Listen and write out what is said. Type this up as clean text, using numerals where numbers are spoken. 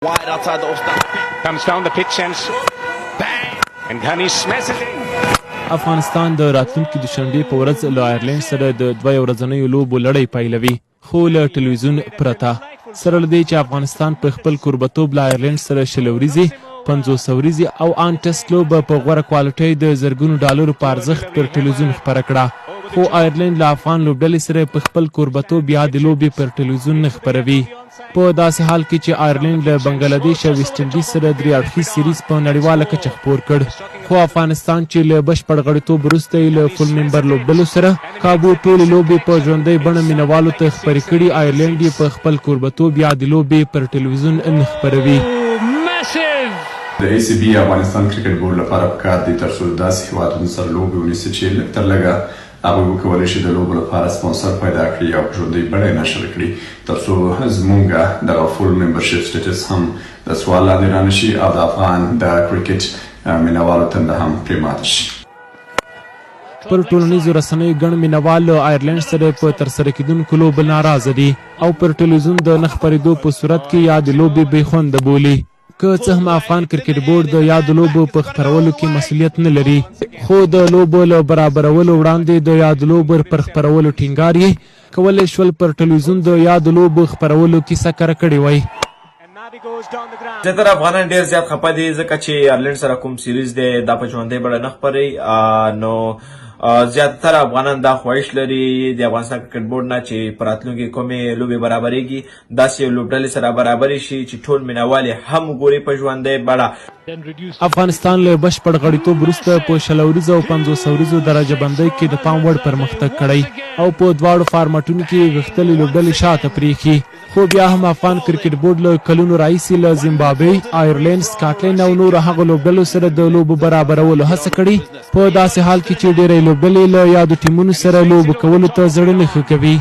Wide outside the Ostend. Comes down the pitch and bang! And Ghani smashes it. افغانستان د راتلونکي دوشنبې په ورځ له آیرلینډ سره د 2 ورځنیو لوبو لړۍ پیلوي، خو له ټلویزیون پرته. سره له دې چې افغانستان په خپل کوربتوب له آیرلینډ سره 20 ورځې 50 ورځې او آن ټسټ لوبه په غوره کوالټۍ د زرګونو ډالرو په ارزښت پر ټلویزیون خپره کړه، خو آیرلینډ له افغان لوبډلې سره په خپل کوربتوب یا د لوبې پر ټلویزیون نه خپروي. په داسې حال کې چې آیرلینډ له بنګلادیش او ویسټ انډیز سره 3 اړخیز سیریز په نړیواله کچه خپور کړ، خو افغانستان چې له بشپړ غړیتوب وروسته یې له فل ممبر لوبډلو سره کابو ټولې لوبې په ژوندۍ بڼه مینوالو ته خپرې کړي، آیرلینډ یې په خپل کوربتوب یا د لوبې پر ټلویزیون نه خپروي. د ای سی بي افغانستان کرکټ بورډ لپاره پکار دی ترڅو داسې هیوادونو سره لوبې ونیسي چې لږ تر لږه هغوی وکولی شي د لوبو لپاره سپانسر پیدا کړي او په ژوندۍ بڼه یې نشر کړي، ترڅو زموږ دغه فول ممبرشپ سټیټس هم د سوال لاندې رانشي او د افغان د کرکټ مینوالو تنده هم پرې ماته شي. پر ټولنیزو رسنیو ګڼ مینوال له آیرلینډ سره په ترسره کیدونکو لوبو ناراضه دي او پر ټلویزیون د نه خپرېدو په صورت کې یا د لوبې بې خونده بولي. که څه هم افغان کرکټ بورډ د یادو لوبو په خپرولو کې مسؤلیت نه لري، خو د لوبو له برابرولو وړاندې د یادو لوبو پر خپرولو ټینګار یې کولی شول پر ټلویزیون د یادو لوبو خپرولو کیسه کره کړې وای. زیاتره افغانان ډېر زیات خفه دي ځکه چې آیرلینډ سره کوم سیریز دی دا په ژوندۍ بڼه نه خپروي، نو زیاتره افغانان دا خواهش لري د افغانستان کرکټ بورډ نه چې په راتلونکي کومې لوبې برابریږي داسې یو لوبډلې سره برابرې شي چې ټول مینوال یې هم وګوري په ژوندۍ بڼه. افغانستان له بشپړ غړیتوب وروسته په 20 ورځو او 50 ورځو درجه بندۍ کې د پام وړ پرمختګ کړی او په دواړو فارمټونو کې غښتلې لوبډلې شاته پرېښي، خو بیا هم افغان کرکټ بورډ له کلونو راهیسې له زیمبابوې، آیرلینډ، سکاټلینډ او نورو هغو لوبډلو سره د لوبو برابرولو هڅه کړې، په داسې حال کې چې ډېری لوبډلې له یادو ټیمونو سره لوبو کولو ته زړه نه ښه کوي.